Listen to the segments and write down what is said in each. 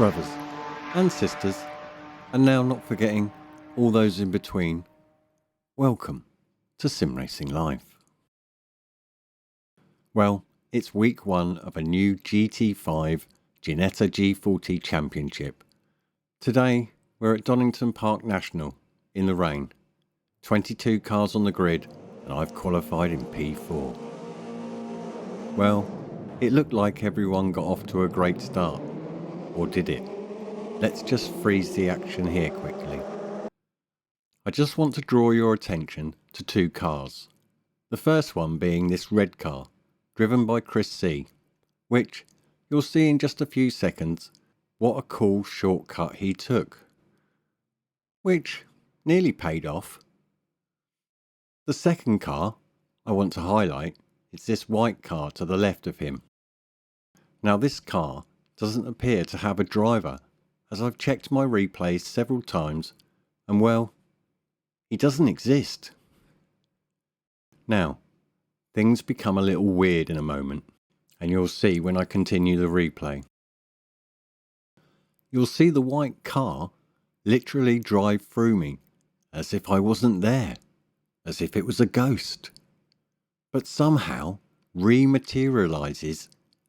brothers and sisters, and now not forgetting all those in between, welcome to Sim Racing Live. Well, it's week 1 of a new GT5 Ginetta G40 Championship. Today we're at Donington Park National in the rain. 22 cars on the grid and I've qualified in P4. Well, it looked like everyone got off to a great start. Or did it? Let's just freeze the action here quickly. I just want to draw your attention to 2 cars. The first one being this red car, driven by Chris C, which you'll see in just a few seconds what a cool shortcut he took. Which nearly paid off. The second car I want to highlight is this white car to the left of him. Now this car doesn't appear to have a driver, as I've checked my replays several times and well, he doesn't exist. Now, things become a little weird in a moment, and you'll see when I continue the replay. You'll see the white car literally drive through me, as if I wasn't there, as if it was a ghost, but somehow rematerializes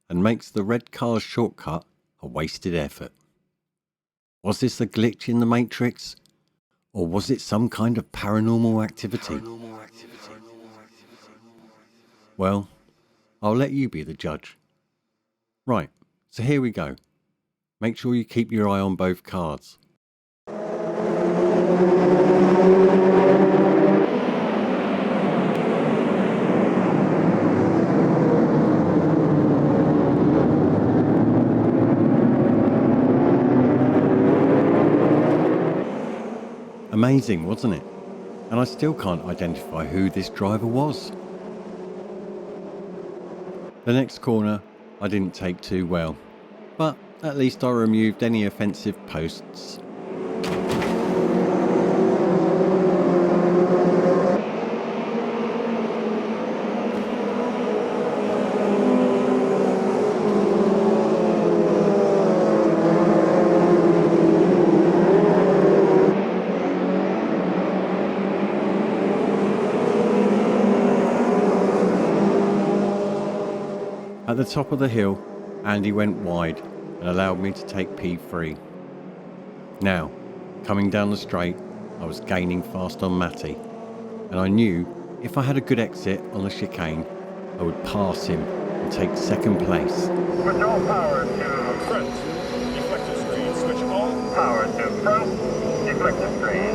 and makes the red car's shortcut a wasted effort. Was this a glitch in the Matrix? Or was it some kind of paranormal activity? Well, I'll let you be the judge. Right, so here we go. Make sure you keep your eye on both cars. Amazing, wasn't it? And I still can't identify who this driver was. The next corner I didn't take too well, but at least I removed any offensive posts. At the top of the hill, Andy went wide and allowed me to take P3. Now, coming down the straight, I was gaining fast on Matty, and I knew if I had a good exit on the chicane, I would pass him and take second place. Switch all power to front. Deflector screen. Switch all power to front. Deflector screen.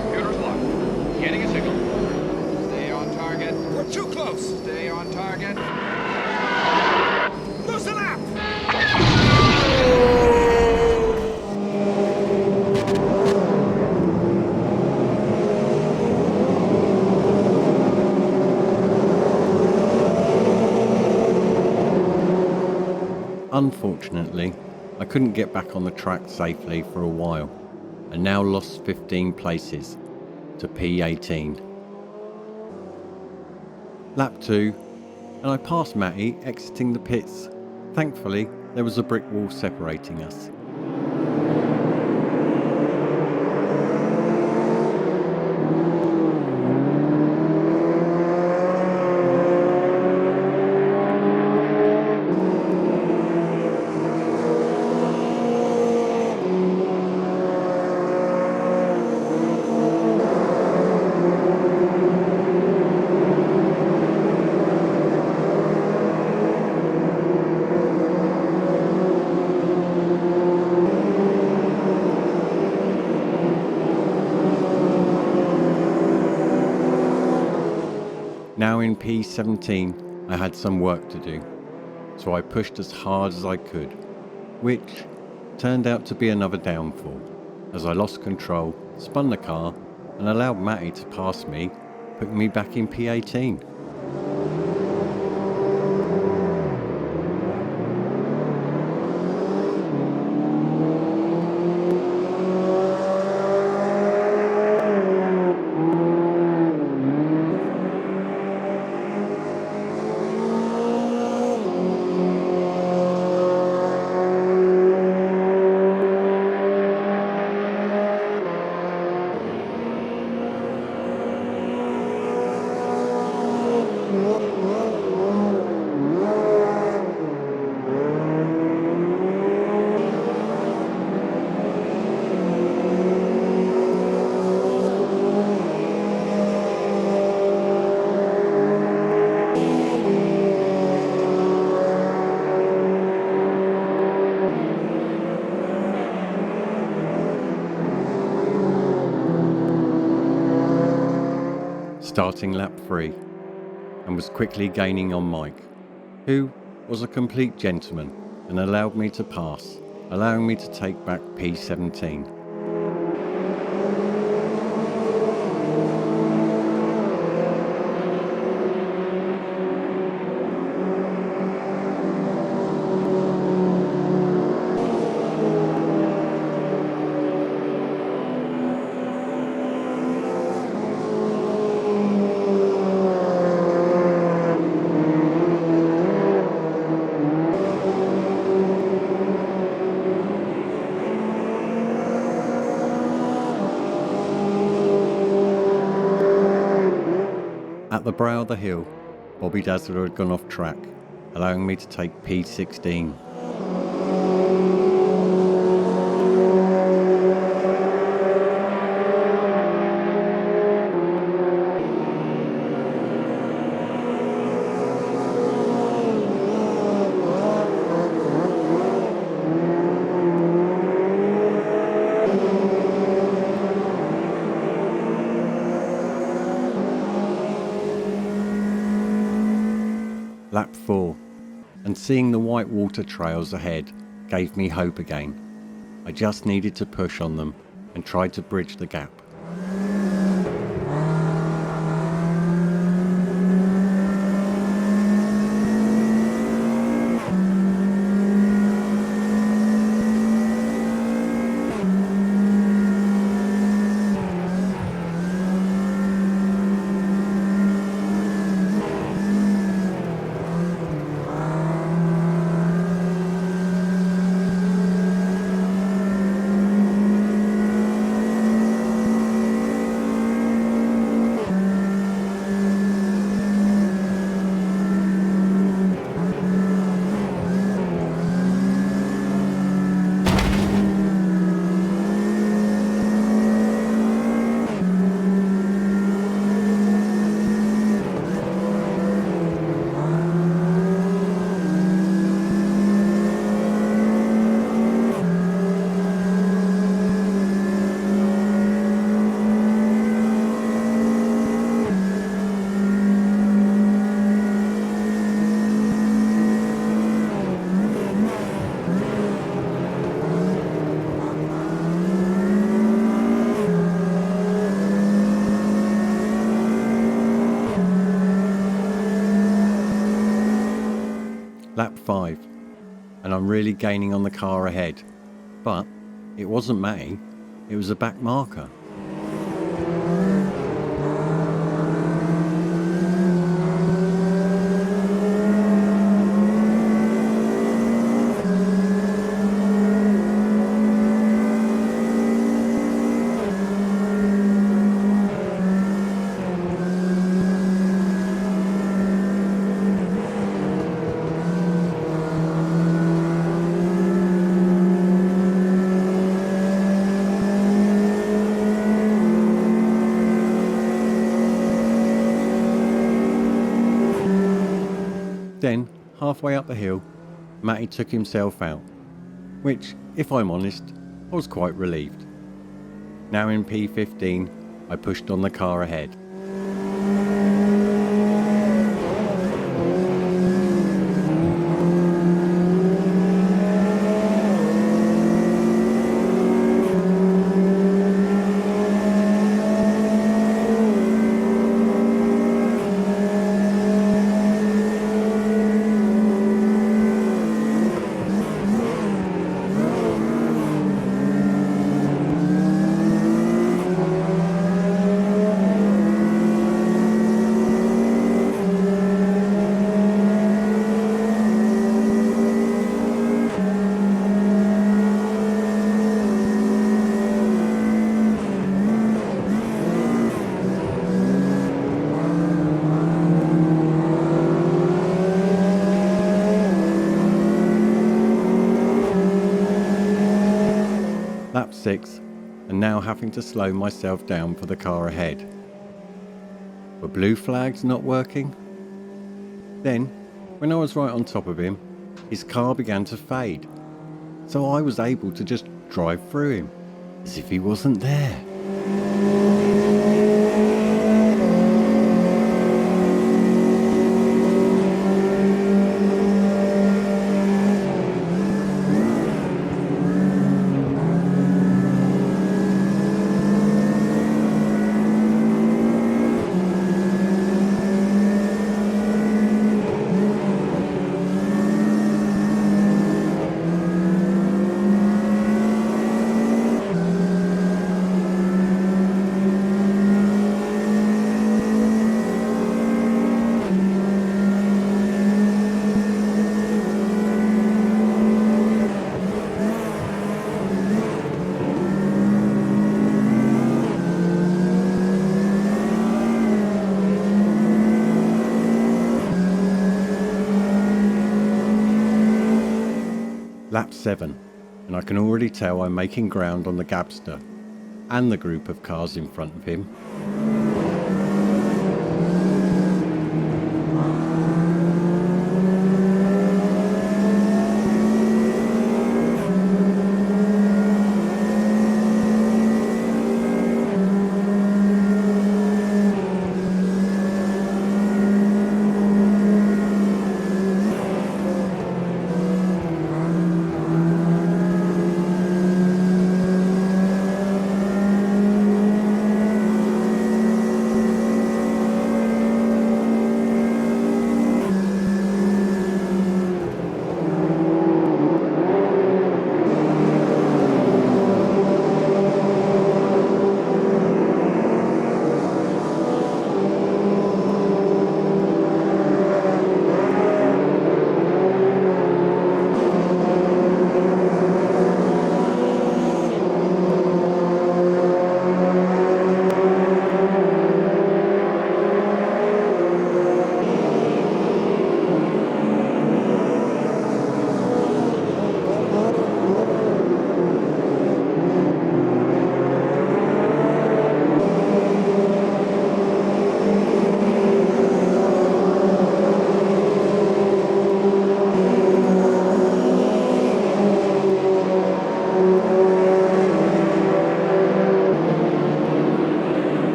Computer's locked. Getting a signal. Stay on target. We're too close. Stay on target. Lose the lap. Unfortunately, I couldn't get back on the track safely for a while, and now lost 15 places to P18. Lap 2, and I passed Matty exiting the pits. Thankfully, there was a brick wall separating us. Now in P17, I had some work to do, so I pushed as hard as I could, which turned out to be another downfall, as I lost control, spun the car, and allowed Matty to pass me, putting me back in P18. starting lap 3, and was quickly gaining on Mike, who was a complete gentleman and allowed me to pass, allowing me to take back P17. At the brow of the hill, Bobby Dazzler had gone off track, allowing me to take P16. Lap 4, and seeing the white water trails ahead gave me hope again. I just needed to push on them and try to bridge the gap. Lap 5, and I'm really gaining on the car ahead, but it wasn't Matty, it was a back marker. Then, halfway up the hill, Matty took himself out, which, if I'm honest, I was quite relieved. Now in P15, I pushed on the car ahead. Lap 6, and now having to slow myself down for the car ahead. Were blue flags not working? Then, when I was right on top of him, his car began to fade, so I was able to just drive through him, as if he wasn't there. Lap 7, and I can already tell I'm making ground on the Gabster and the group of cars in front of him.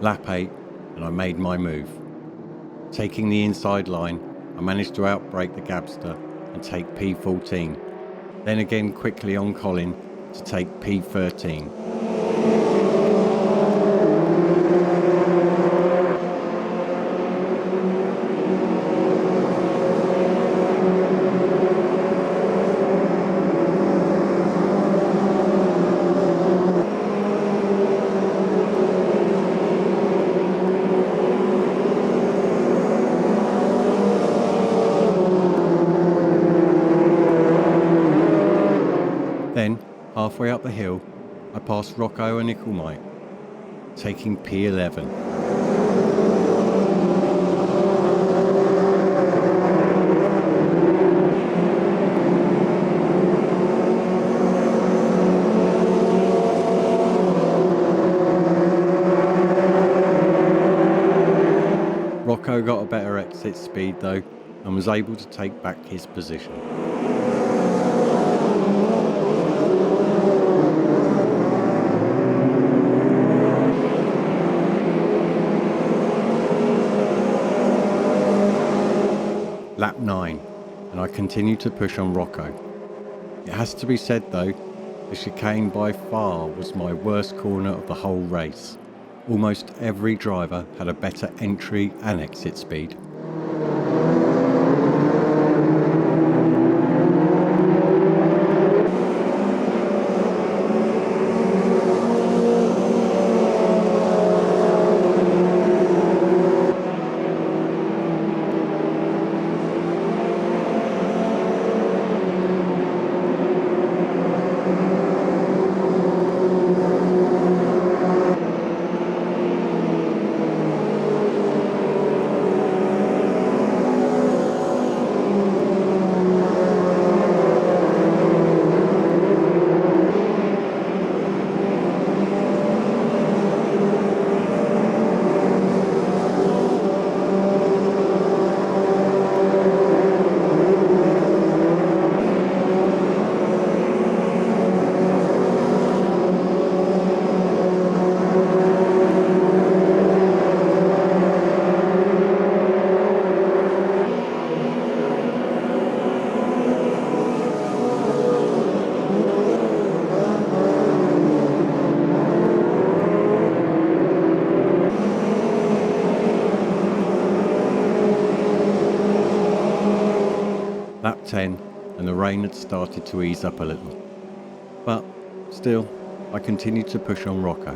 Lap 8, and I made my move. Taking the inside line, I managed to outbrake the Gabster and take P14, then again quickly on Colin to take P13. Then, halfway up the hill, I passed Rocco and Nickelmite, taking P11. Rocco got a better exit speed though, and was able to take back his position. Lap 9, and I continued to push on Rocco. It has to be said though, the chicane by far was my worst corner of the whole race. Almost every driver had a better entry and exit speed. Lap 10, and the rain had started to ease up a little. But still, I continued to push on Rocco.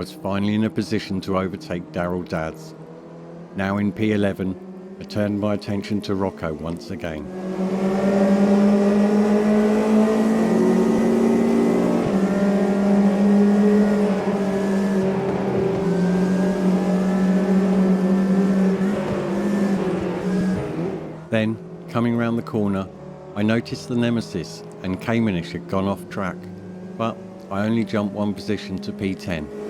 was finally in a position to overtake Daryl Dads. Now in P11, I turned my attention to Rocco once again. Then, coming round the corner, I noticed the Nemesis and Caymanish had gone off track, but I only jumped one position to P10.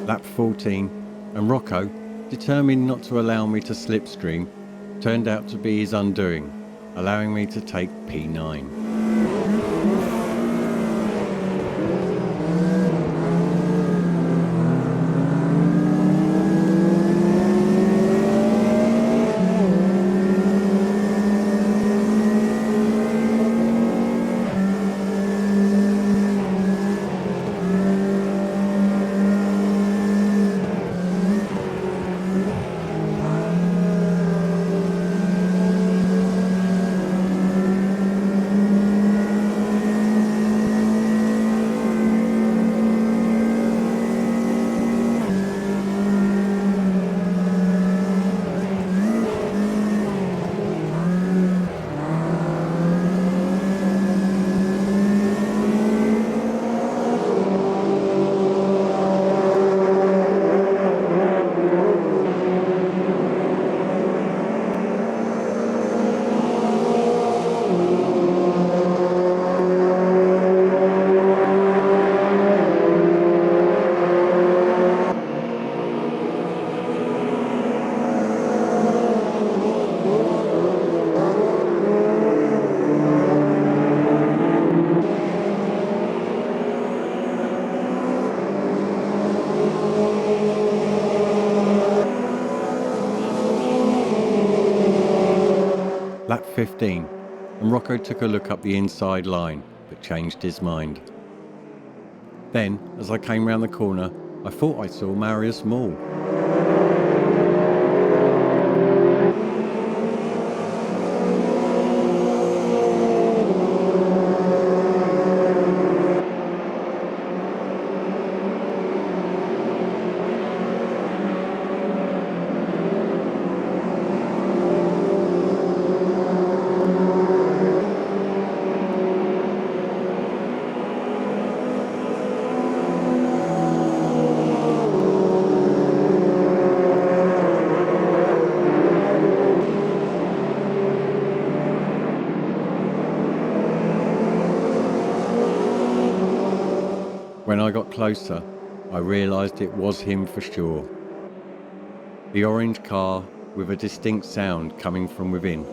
Lap 14, and Rocco, determined not to allow me to slipstream, turned out to be his undoing, allowing me to take P9. Lap 15, and Rocco took a look up the inside line, but changed his mind. Then, as I came round the corner, I thought I saw Marius Mall. got closer, I realised it was him for sure. The orange car with a distinct sound coming from within.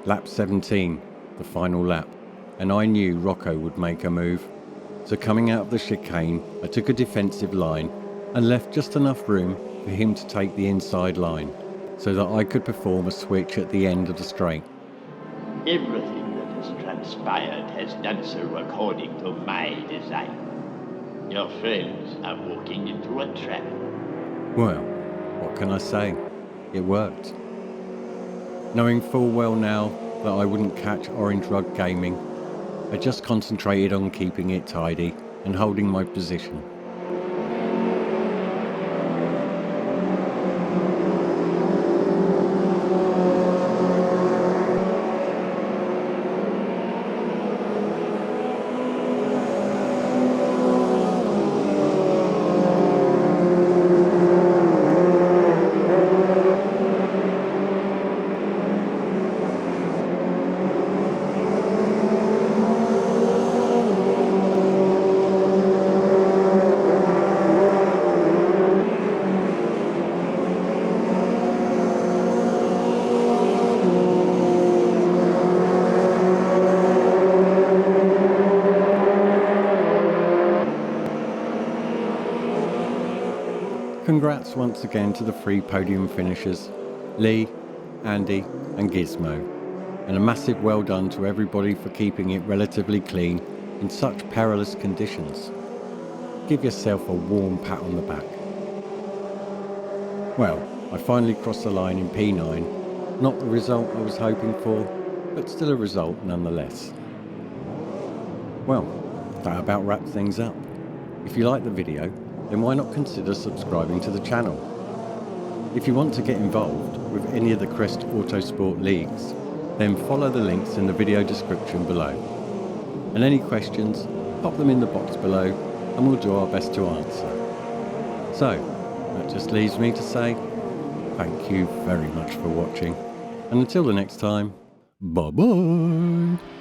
Lap 17, the final lap, and I knew Rocco would make a move. So coming out of the chicane, I took a defensive line and left just enough room for him to take the inside line, so that I could perform a switch at the end of the straight. Everything that has transpired has done so according to my design. Your friends are walking into a trap. Well, what can I say? It worked. Knowing full well now that I wouldn't catch Orange Rug Gaming, I just concentrated on keeping it tidy and holding my position. Congrats once again to the 3 podium finishers, Lee, Andy and Gizmo, and a massive well done to everybody for keeping it relatively clean in such perilous conditions. Give yourself a warm pat on the back. Well, I finally crossed the line in P9, not the result I was hoping for, but still a result nonetheless. Well, that about wraps things up. If you like the video, then why not consider subscribing to the channel? If you want to get involved with any of the Crest Autosport leagues, then follow the links in the video description below. And any questions, pop them in the box below and we'll do our best to answer. So, that just leaves me to say thank you very much for watching, and until the next time, bye bye!